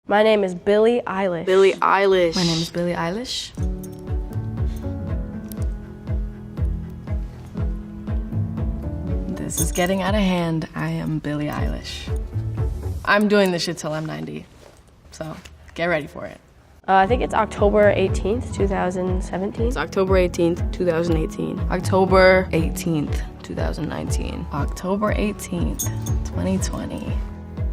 My name is Billie Eilish. Billie Eilish. My name is Billie Eilish. This is getting out of hand. I am Billie Eilish. I'm doing this shit till I'm 90, so get ready for it. I think it's October 18th, 2017. It's October 18th, 2018. October 18th, 2019. October 18th, 2020.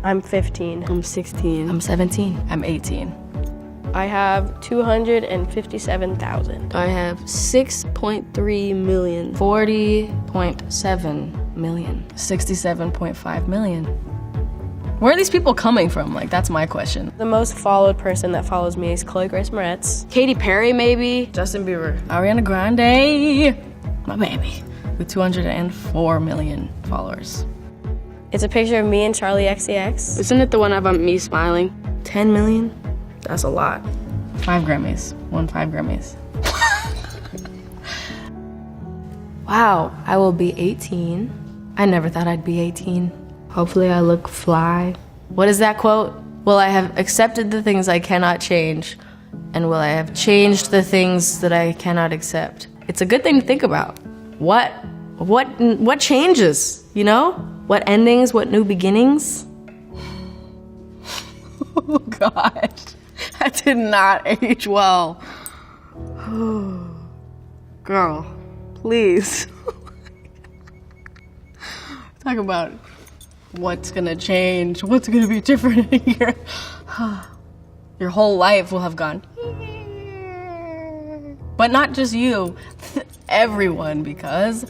I'm 15. I'm 16. I'm 17. I'm 18. I have 257,000. I have 6.3 million. 40.7 million. 67.5 million. Where are these people coming from? Like, that's my question. The most followed person that follows me is Chloe Grace Moretz. Katy Perry, maybe? Justin Bieber. Ariana Grande. My baby. With 204 million followers. It's a picture of me and Charlie XCX. Isn't it the one about me smiling? 10 million? That's a lot. 5 Grammys. Won 5 Grammys. Wow, I will be 18. I never thought I'd be 18. Hopefully I look fly. What is that quote? Will I have accepted the things I cannot change? And will I have changed the things that I cannot accept? It's a good thing to think about. What changes, you know? What endings, what new beginnings? Oh God, that did not age well. Girl, please. Talk about what's gonna change, what's gonna be different in your whole life will have gone. But not just you, everyone, because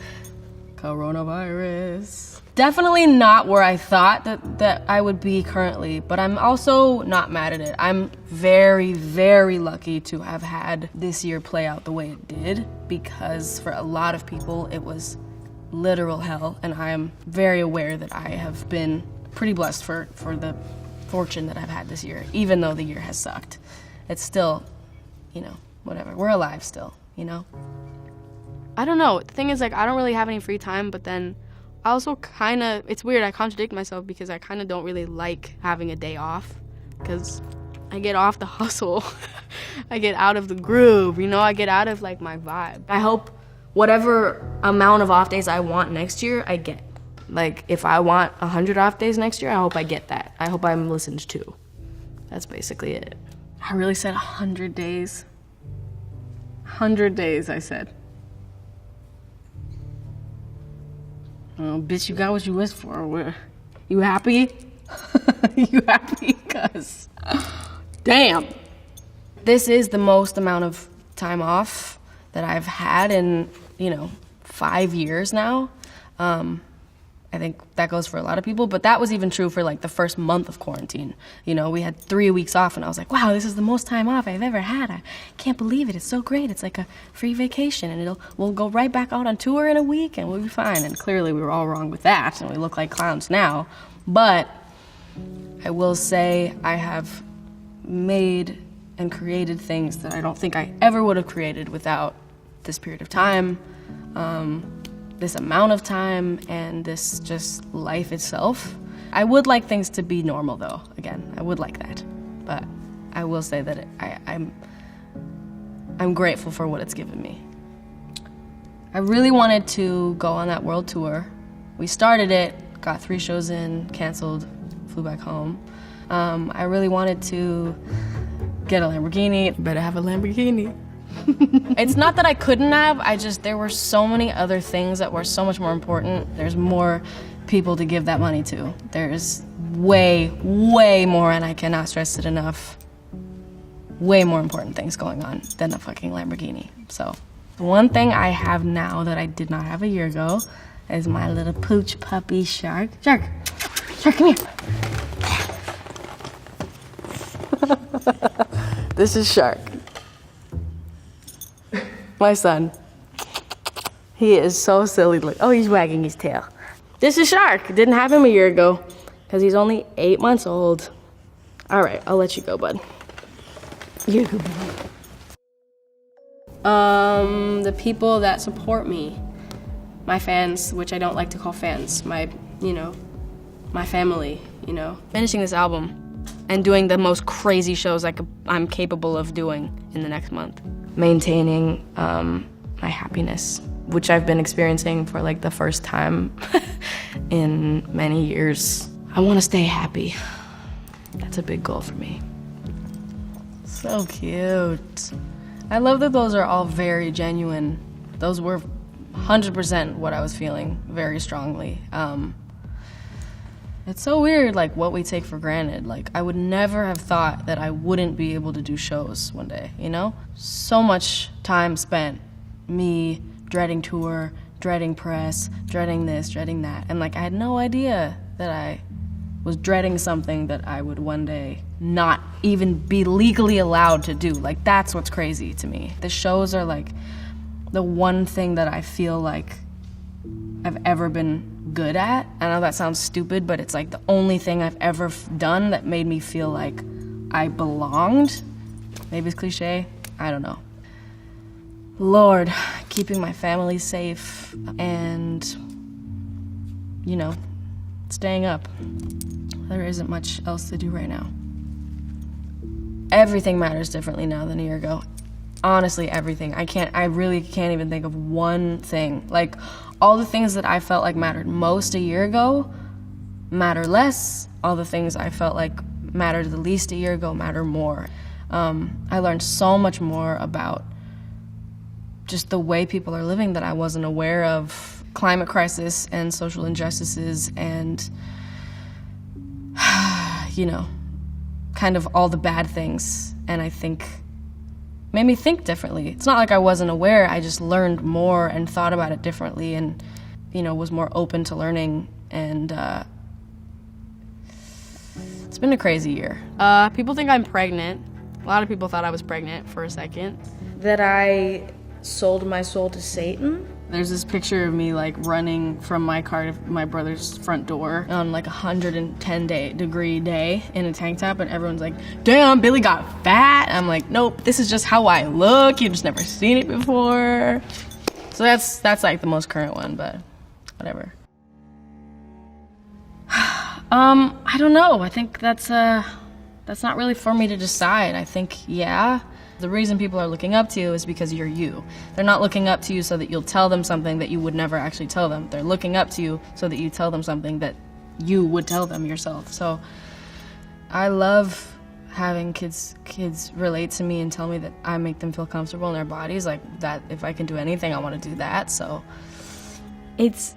coronavirus. Definitely not where I thought that I would be currently, but I'm also not mad at it. I'm very, very lucky to have had this year play out the way it did, because for a lot of people it was literal hell, and I am very aware that I have been pretty blessed for the fortune that I've had this year, even though the year has sucked. It's still, you know, whatever. We're alive still, you know? I don't know. The thing is, like, I don't really have any free time, but then I also kind of, it's weird, I contradict myself because I kind of don't really like having a day off because I get off the hustle. I get out of the groove, you know? I get out of, like, my vibe. I hope whatever amount of off days I want next year, I get. Like, if I want 100 off days next year, I hope I get that. I hope I'm listened to. That's basically it. I really said 100 days. 100 days, I said. Oh, bitch, you got what you wished for. You happy? You happy? Cause, damn. This is the most amount of time off that I've had in, 5 years now. I think that goes for a lot of people, but that was even true for like the first month of quarantine. We had 3 weeks off and I was like, wow, this is the most time off I've ever had. I can't believe it. It's so great. It's like a free vacation and we'll go right back out on tour in a week and we'll be fine. And clearly we were all wrong with that and we look like clowns now. But I will say I have made and created things that I don't think I ever would have created without this period of time. This amount of time and this just life itself. I would like things to be normal though, again, I would like that. But I will say that I'm grateful for what it's given me. I really wanted to go on that world tour. We started it, got 3 shows in, canceled, flew back home. I really wanted to get a Lamborghini. Better have a Lamborghini. It's not that I couldn't have, there were so many other things that were so much more important. There's more people to give that money to. There's way, way more, and I cannot stress it enough, way more important things going on than a fucking Lamborghini. So, the one thing I have now that I did not have a year ago is my little pooch puppy, Shark. Shark, come here. This is Shark. My son. He is so silly. Oh, he's wagging his tail. This is Shark. Didn't have him a year ago because he's only 8 months old. All right, I'll let you go, bud. You. The people that support me, my fans, which I don't like to call fans, my family, Finishing this album and doing the most crazy shows I'm capable of doing in the next month. Maintaining my happiness, which I've been experiencing for like the first time in many years. I want to stay happy. That's a big goal for me. So cute. I love that those are all very genuine. Those were 100% what I was feeling very strongly. It's so weird, like, what we take for granted. Like, I would never have thought that I wouldn't be able to do shows one day, you know? So much time spent, me dreading tour, dreading press, dreading this, dreading that. And, like, I had no idea that I was dreading something that I would one day not even be legally allowed to do. Like, that's what's crazy to me. The shows are, like, the one thing that I feel like I've ever been good at. I know that sounds stupid, but it's like the only thing I've ever done that made me feel like I belonged. Maybe it's cliche, I don't know. Lord, keeping my family safe and, you know, staying up. There isn't much else to do right now. Everything matters differently now than a year ago. Honestly, everything. I really can't even think of one thing. Like, all the things that I felt like mattered most a year ago matter less. All the things I felt like mattered the least a year ago matter more. I learned so much more about just the way people are living that I wasn't aware of. Climate crisis and social injustices and, you know, kind of all the bad things. And I think made me think differently. It's not like I wasn't aware, I just learned more and thought about it differently and, you know, was more open to learning. And it's been a crazy year. People think I'm pregnant. A lot of people thought I was pregnant for a second. That I sold my soul to Satan. There's this picture of me like running from my car to my brother's front door on like 110-degree day in a tank top, and everyone's like, damn, Billie got fat. I'm like, nope, this is just how I look. You've just never seen it before. So that's like the most current one, but whatever. I don't know. I think that's not really for me to decide. I think, yeah. The reason people are looking up to you is because you're you. They're not looking up to you so that you'll tell them something that you would never actually tell them. They're looking up to you so that you tell them something that you would tell them yourself. So I love having kids relate to me and tell me that I make them feel comfortable in their bodies. Like that, if I can do anything, I want to do that. So It's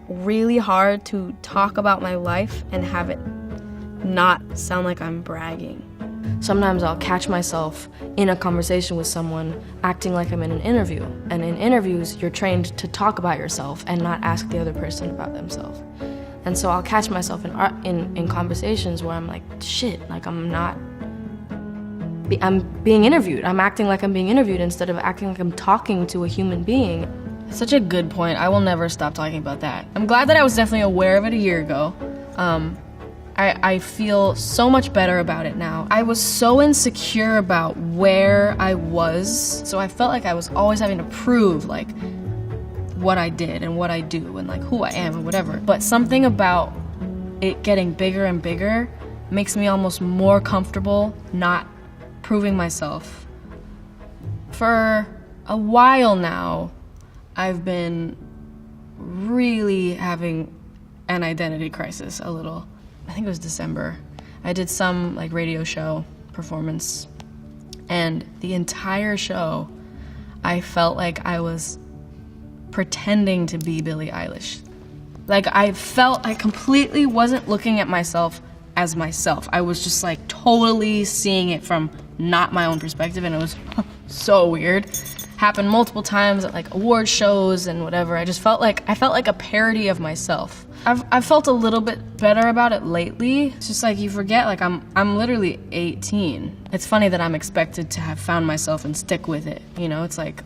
really hard to talk about my life and have it not sound like I'm bragging. Sometimes I'll catch myself in a conversation with someone acting like I'm in an interview. And in interviews, you're trained to talk about yourself and not ask the other person about themselves. And so I'll catch myself in conversations where I'm like, shit, like I'm being interviewed. I'm acting like I'm being interviewed instead of acting like I'm talking to a human being. Such a good point. I will never stop talking about that. I'm glad that I was definitely aware of it a year ago. I feel so much better about it now. I was so insecure about where I was, so I felt like I was always having to prove like what I did and what I do and like who I am and whatever. But something about it getting bigger and bigger makes me almost more comfortable not proving myself. For a while now, I've been really having an identity crisis a little. I think it was December. I did some like radio show performance, and the entire show I felt like I was pretending to be Billie Eilish. Like I completely wasn't looking at myself as myself. I was just like totally seeing it from not my own perspective, and it was so weird. Happened multiple times at like award shows and whatever. I felt like a parody of myself. I've felt a little bit better about it lately. It's just like you forget, like I'm literally 18. It's funny that I'm expected to have found myself and stick with it. You know, it's like,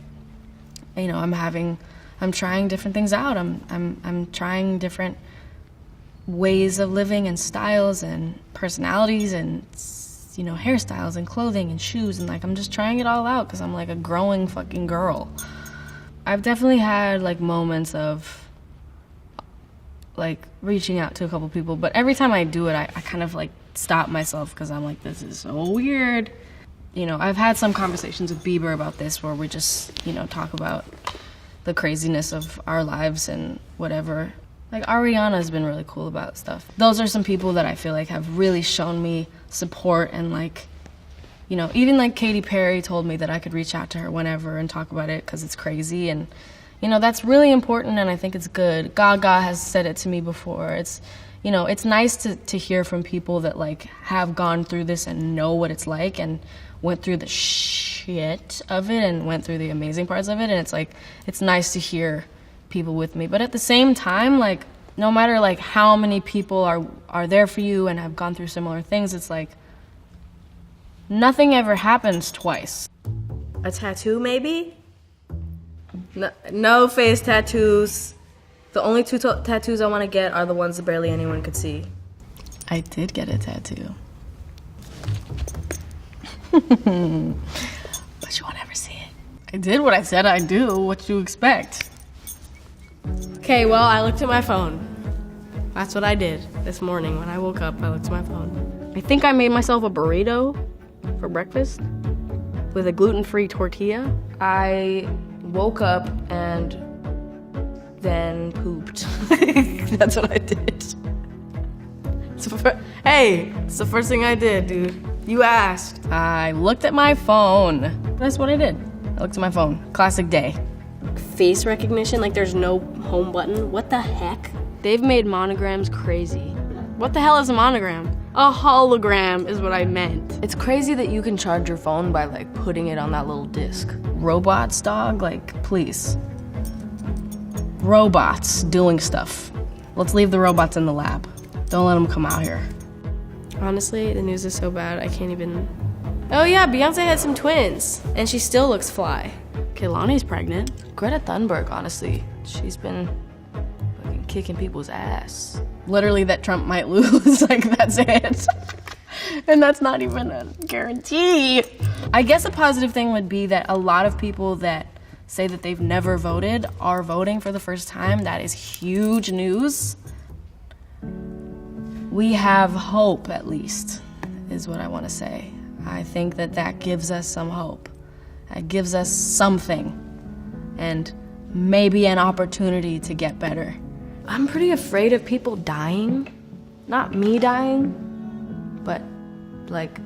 you know, I'm trying different things out. I'm trying different ways of living and styles and personalities and, you know, hairstyles and clothing and shoes, and like I'm just trying it all out because I'm like a growing fucking girl. I've definitely had like moments of like reaching out to a couple people, but every time I do it, I kind of like stop myself because I'm like, this is so weird. You know, I've had some conversations with Bieber about this where we just, you know, talk about the craziness of our lives and whatever. Like, Ariana's been really cool about stuff. Those are some people that I feel like have really shown me support and, like, you know, even like Katy Perry told me that I could reach out to her whenever and talk about it because it's crazy. And, you know, that's really important and I think it's good. Gaga has said it to me before. It's, you know, it's nice to hear from people that, like, have gone through this and know what it's like and went through the shit of it and went through the amazing parts of it. And it's, like, it's nice to hear people with me. But at the same time, like, no matter, like, how many people are there for you and have gone through similar things, it's like, nothing ever happens twice. A tattoo, maybe? No face tattoos. The only two tattoos I want to get are the ones that barely anyone could see. I did get a tattoo. But you won't ever see it. I did what I said I'd do. What you expect? Okay, well, I looked at my phone. That's what I did this morning when I woke up. I looked at my phone. I think I made myself a burrito for breakfast with a gluten-free tortilla. I woke up and then pooped. That's what I did. Hey, it's the first thing I did, dude. You asked. I looked at my phone. That's what I did. I looked at my phone. Classic day. Face recognition, like there's no home button. What the heck? They've made monograms crazy. What the hell is a monogram? A hologram is what I meant. It's crazy that you can charge your phone by, like, putting it on that little disc. Robots, dog, like, please. Robots doing stuff. Let's leave the robots in the lab. Don't let them come out here. Honestly, the news is so bad, I can't even... Oh yeah, Beyonce had some twins, and she still looks fly. Kehlani's pregnant. Greta Thunberg, honestly, she's been fucking kicking people's ass. Literally that Trump might lose, like, that's it. And that's not even a guarantee. I guess a positive thing would be that a lot of people that say that they've never voted are voting for the first time. That is huge news. We have hope, at least, is what I want to say. I think that that gives us some hope. That gives us something and maybe an opportunity to get better. I'm pretty afraid of people dying. Not me dying, but, like,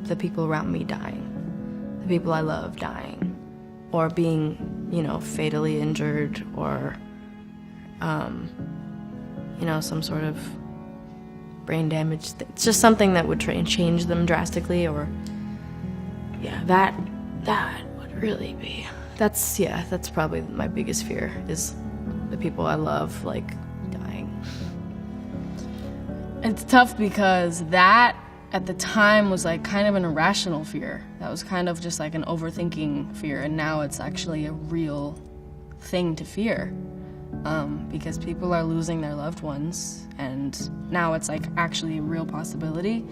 the people around me dying. The people I love dying. Or being, you know, fatally injured or, you know, some sort of brain damage. It's just something that would change them drastically, or, yeah, that would really be. That's probably my biggest fear, is the people I love, like, dying. It's tough because that, at the time, was, like, kind of an irrational fear. That was kind of just like an overthinking fear, and now it's actually a real thing to fear. Because people are losing their loved ones, and now it's, like, actually a real possibility.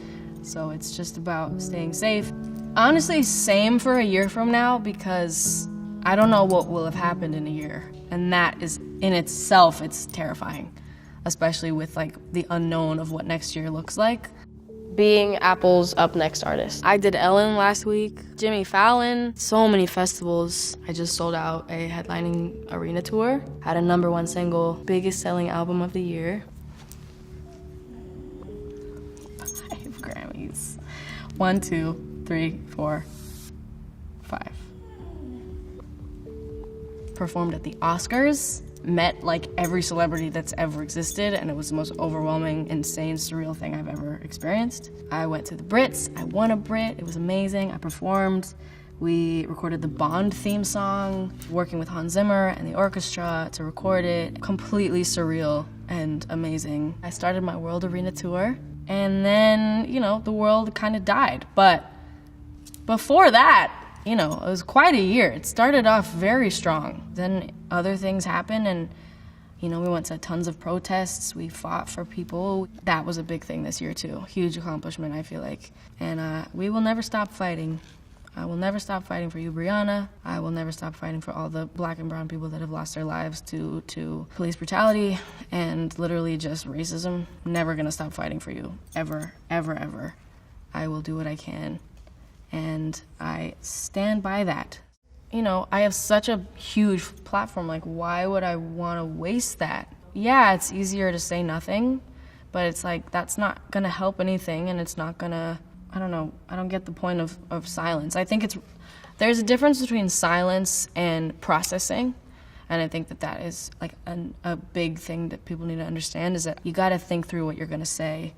So it's just about staying safe. Honestly, same for a year from now, because I don't know what will have happened in a year. And that is, in itself, it's terrifying. Especially with, like, the unknown of what next year looks like. Being Apple's Up Next artist. I did Ellen last week, Jimmy Fallon, so many festivals. I just sold out a headlining arena tour, had a #1 single, biggest selling album of the year. 5 Grammys. 1, 2, 3, 4, 5. Performed at the Oscars. Met, like, every celebrity that's ever existed, and it was the most overwhelming, insane, surreal thing I've ever experienced. I went to the Brits. I won a Brit. It was amazing. I performed. We recorded the Bond theme song, working with Hans Zimmer and the orchestra to record it. Completely surreal and amazing. I started my World Arena tour, and then, you know, the world kind of died. But before that, you know, it was quite a year. It started off very strong. Then other things happened, and, you know, we went to tons of protests. We fought for people. That was a big thing this year, too. Huge accomplishment, I feel like. And we will never stop fighting. I will never stop fighting for you, Brianna. I will never stop fighting for all the black and brown people that have lost their lives to police brutality and literally just racism. Never gonna stop fighting for you, ever, ever, ever. I will do what I can, and I stand by that. You know, I have such a huge platform, like why would I wanna waste that? Yeah, it's easier to say nothing, but it's like, that's not gonna help anything, and it's not gonna, I don't know, I don't get the point of silence. I think there's a difference between silence and processing, and I think that is like a big thing that people need to understand, is that you gotta think through what you're gonna say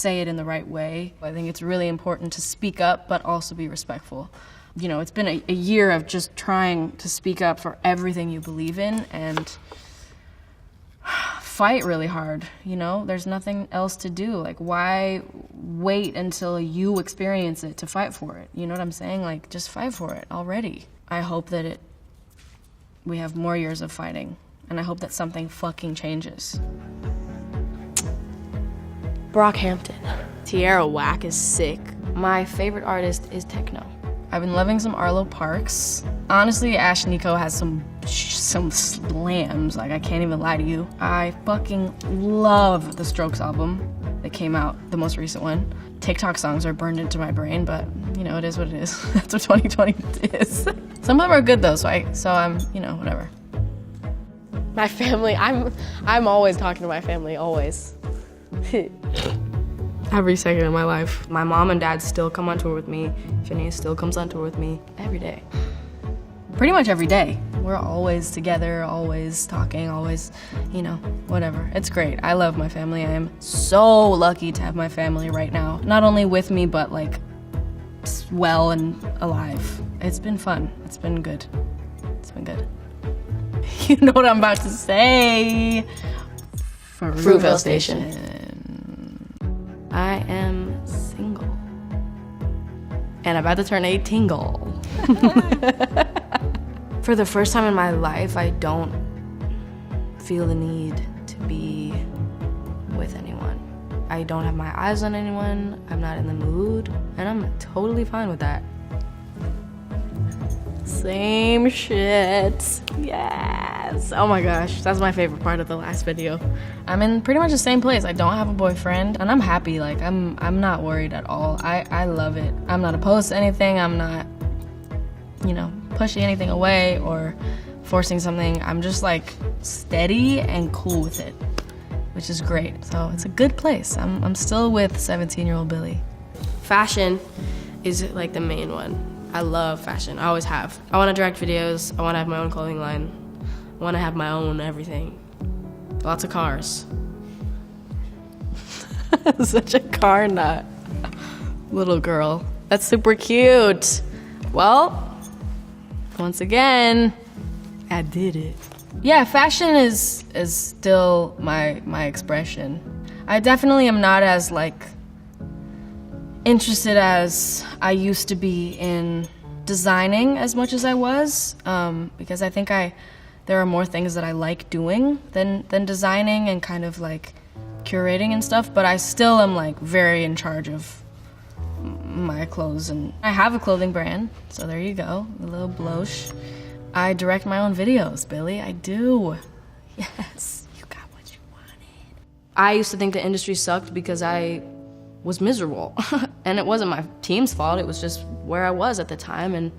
it in the right way. I think it's really important to speak up, but also be respectful. You know, it's been a year of just trying to speak up for everything you believe in, and fight really hard, you know? There's nothing else to do. Like, why wait until you experience it to fight for it? You know what I'm saying? Like, just fight for it already. I hope that we have more years of fighting, and I hope that something fucking changes. Brockhampton. Tierra Whack is sick. My favorite artist is techno. I've been loving some Arlo Parks. Honestly, Ash Nico has some slams, like I can't even lie to you. I fucking love the Strokes album that came out, the most recent one. TikTok songs are burned into my brain, but you know, it is what it is. That's what 2020 is. Some of them are good though, so I'm, you know, whatever. My family, I'm always talking to my family, always. Every second of my life. My mom and dad still come on tour with me. Phineas still comes on tour with me every day. Pretty much every day. We're always together, always talking, always, you know, whatever. It's great. I love my family. I am so lucky to have my family right now. Not only with me, but like well and alive. It's been fun. It's been good. It's been good. You know what I'm about to say. Fruitvale Station. I am single. And about to turn 18. For the first time in my life, I don't feel the need to be with anyone. I don't have my eyes on anyone, I'm not in the mood, and I'm totally fine with that. Same shit. Yes. Oh my gosh, that's my favorite part of the last video. I'm in pretty much the same place. I don't have a boyfriend, and I'm happy. Like, I'm not worried at all. I love it. I'm not opposed to anything. I'm not, you know, pushing anything away or forcing something. I'm just like steady and cool with it, which is great. So it's a good place. I'm still with 17-year-old Billie. Fashion is like the main one. I love fashion. I always have. I want to direct videos. I want to have my own clothing line. I want to have my own everything. Lots of cars. Such a car nut. Little girl. That's super cute. Well, once again, I did it. Yeah, fashion is still my expression. I definitely am not as like interested as I used to be in designing as much as I was, because I think there are more things that I like doing than designing and kind of like curating and stuff, but I still am like very in charge of my clothes, and I have a clothing brand, so there you go, a little bloche. I direct my own videos, Billie, I do. Yes, you got what you wanted. I used to think the industry sucked because I was miserable. And it wasn't my team's fault, it was just where I was at the time, and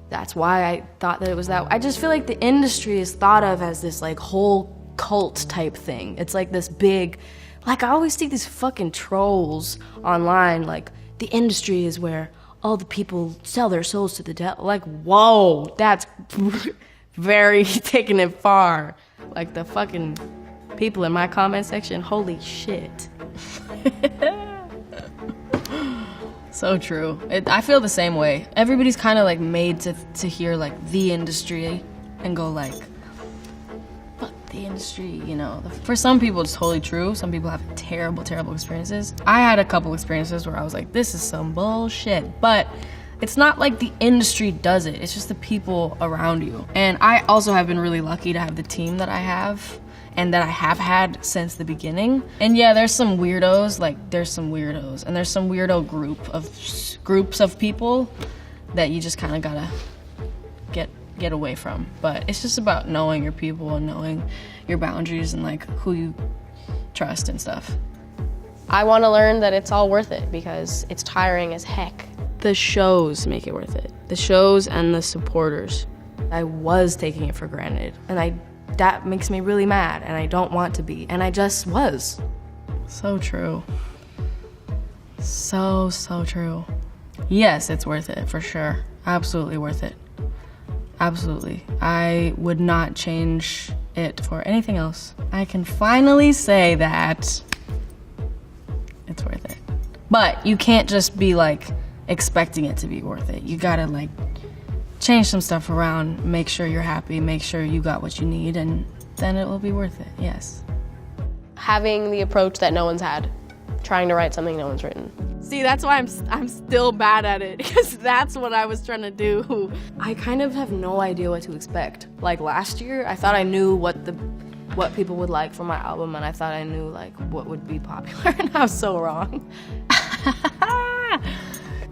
that's why I thought that it was that. I just feel like the industry is thought of as this like whole cult type thing. It's like this big, like I always see these fucking trolls online, like the industry is where all the people sell their souls to the devil. Like, whoa, that's very taking it far. Like the fucking people in my comment section, holy shit. So true. I feel the same way. Everybody's kind of like made to hear like the industry and go like, fuck the industry, you know. For some people it's totally true. Some people have terrible, terrible experiences. I had a couple experiences where I was like, this is some bullshit. But it's not like the industry does it. It's just the people around you. And I also have been really lucky to have the team that I have and that I have had since the beginning. And yeah, there's some weirdos, and there's some weirdo groups of people that you just kind of gotta get away from. But it's just about knowing your people and knowing your boundaries and like who you trust and stuff. I want to learn that it's all worth it because it's tiring as heck. The shows make it worth it. The shows and the supporters. I was taking it for granted, and that makes me really mad, and I don't want to be, and I just was. So true. So true. Yes, it's worth it, for sure. Absolutely worth it. Absolutely. I would not change it for anything else. I can finally say that it's worth it. But you can't just be like expecting it to be worth it. You gotta like change some stuff around, make sure you're happy, make sure you got what you need, and then it will be worth it, yes. Having the approach that no one's had, trying to write something no one's written. See, that's why I'm still bad at it, because that's what I was trying to do. I kind of have no idea what to expect. Like last year, I thought I knew what people would like for my album, and I thought I knew like what would be popular, and I was so wrong.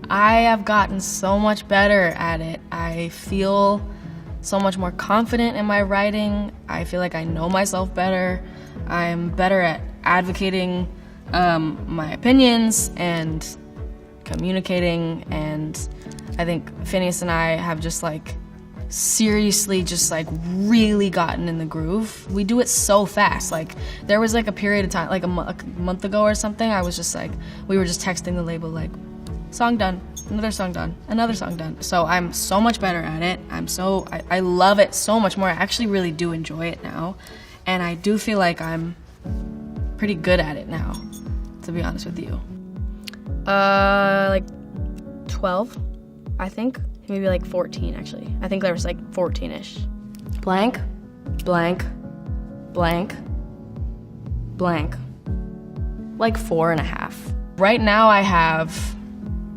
I have gotten so much better at it. I feel so much more confident in my writing. I feel like I know myself better. I'm better at advocating my opinions and communicating, and I think Phineas and I have just like seriously just like really gotten in the groove. We do it so fast. Like there was like a period of time, like a month ago or something, I was just like, we were just texting the label like, song done, another song done, another song done. So I'm so much better at it. I love it so much more. I actually really do enjoy it now, and I do feel like I'm pretty good at it now, to be honest with you. Like 12, I think. Maybe like 14, actually. I think there was like 14-ish. Blank, blank, blank, blank. Like 4.5. Right now I have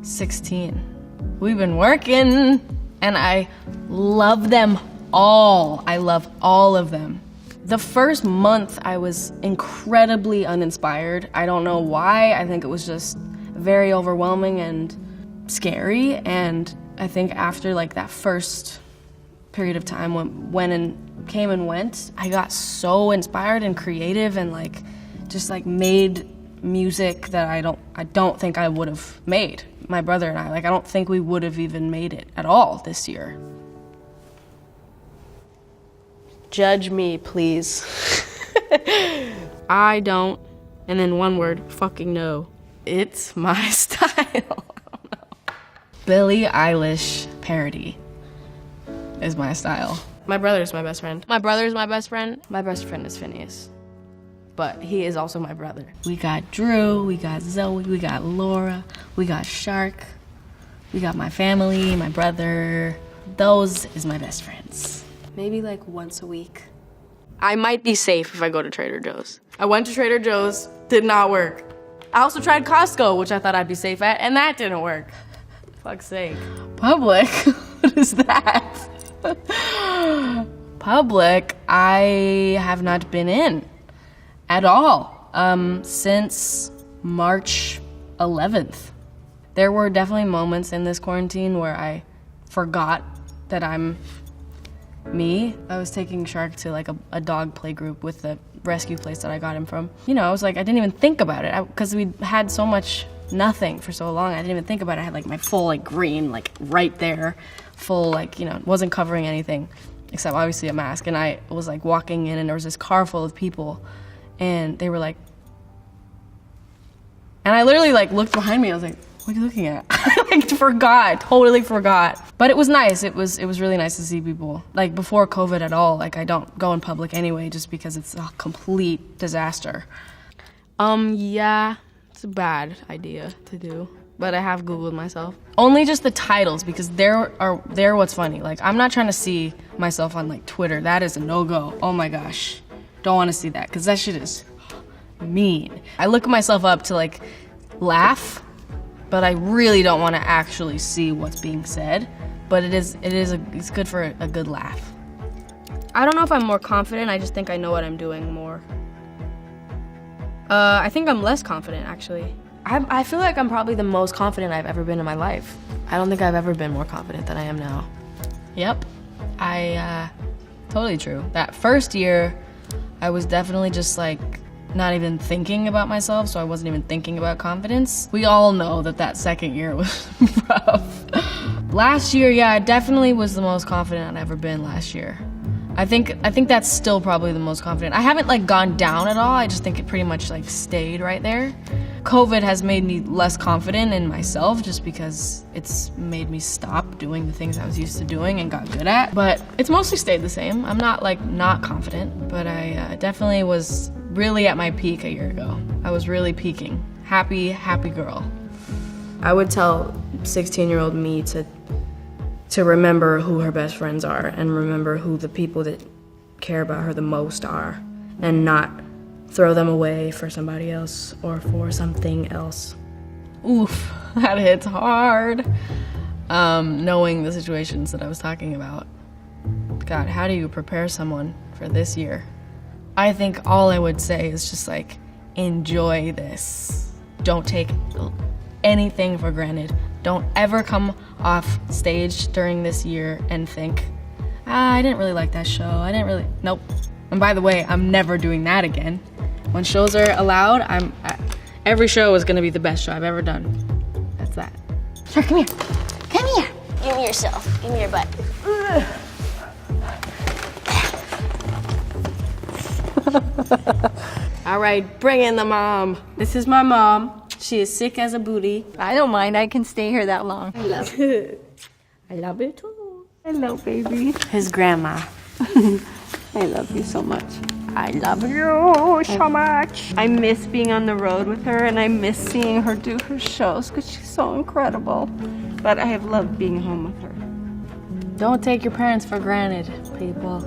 16. We've been working, and I love them all. I love all of them. The first month I was incredibly uninspired. I don't know why. I think it was just very overwhelming and scary, and I think after like that first period of time when and came and went, I got so inspired and creative and like just like made music that I don't think I would have made. My brother and I don't think we would have even made it at all this year. Judge me, please. I don't, and then one word, fucking no. It's my style. Billie Eilish parody is my style. My brother's my best friend. My brother's my best friend. My best friend is Phineas, but he is also my brother. We got Drew, we got Zoe, we got Laura, we got Shark, we got my family, my brother. Those is my best friends. Maybe like once a week. I might be safe if I go to Trader Joe's. I went to Trader Joe's, did not work. I also tried Costco, which I thought I'd be safe at, and that didn't work. Fuck's sake. Public? What is that? Public, I have not been in at all since March 11th. There were definitely moments in this quarantine where I forgot that I'm me. I was taking Shark to like a dog play group with the rescue place that I got him from. You know, I was like, I didn't even think about it because we had so much nothing for so long. I didn't even think about it. I had like my full like green like right there, full like, you know, wasn't covering anything except obviously a mask. And I was like walking in and there was this car full of people and they were like, and I literally like looked behind me. I was like, what are you looking at? Totally forgot. But it was nice. It was really nice to see people. Like before COVID at all, like I don't go in public anyway just because it's a complete disaster. Yeah. It's a bad idea to do, but I have Googled myself. Only just the titles, because they're what's funny. Like, I'm not trying to see myself on, like, Twitter. That is a no-go. Oh, my gosh. Don't want to see that, because that shit is mean. I look myself up to, like, laugh, but I really don't want to actually see what's being said. But it's good for a good laugh. I don't know if I'm more confident. I just think I know what I'm doing more. I think I'm less confident, actually. I feel like I'm probably the most confident I've ever been in my life. I don't think I've ever been more confident than I am now. Yep. Totally true. That first year, I was definitely just like not even thinking about myself, so I wasn't even thinking about confidence. We all know that second year was rough. Last year, yeah, I definitely was the most confident I've ever been last year. I think that's still probably the most confident. I haven't like gone down at all. I just think it pretty much like stayed right there. COVID has made me less confident in myself just because it's made me stop doing the things I was used to doing and got good at. But it's mostly stayed the same. I'm not like not confident, but I definitely was really at my peak a year ago. I was really peaking. Happy girl. I would tell 16-year-old me to remember who her best friends are and remember who the people that care about her the most are and not throw them away for somebody else or for something else. Oof, that hits hard. Knowing the situations that I was talking about. God, how do you prepare someone for this year? I think all I would say is just like, enjoy this. Don't take anything for granted. Don't ever come off stage during this year and think, I didn't really like that show. Nope. And by the way, I'm never doing that again. When shows are allowed, every show is gonna be the best show I've ever done. That's that. Sure, come here. Come here. Give me yourself. Give me your butt. All right, bring in the mom. This is my mom. She is sick as a booty. I don't mind. I can stay here that long. I love it. I love it too. Hello, baby. His grandma. I love you so much. I love you so much. I miss being on the road with her, and I miss seeing her do her shows because she's so incredible. But I have loved being home with her. Don't take your parents for granted, people.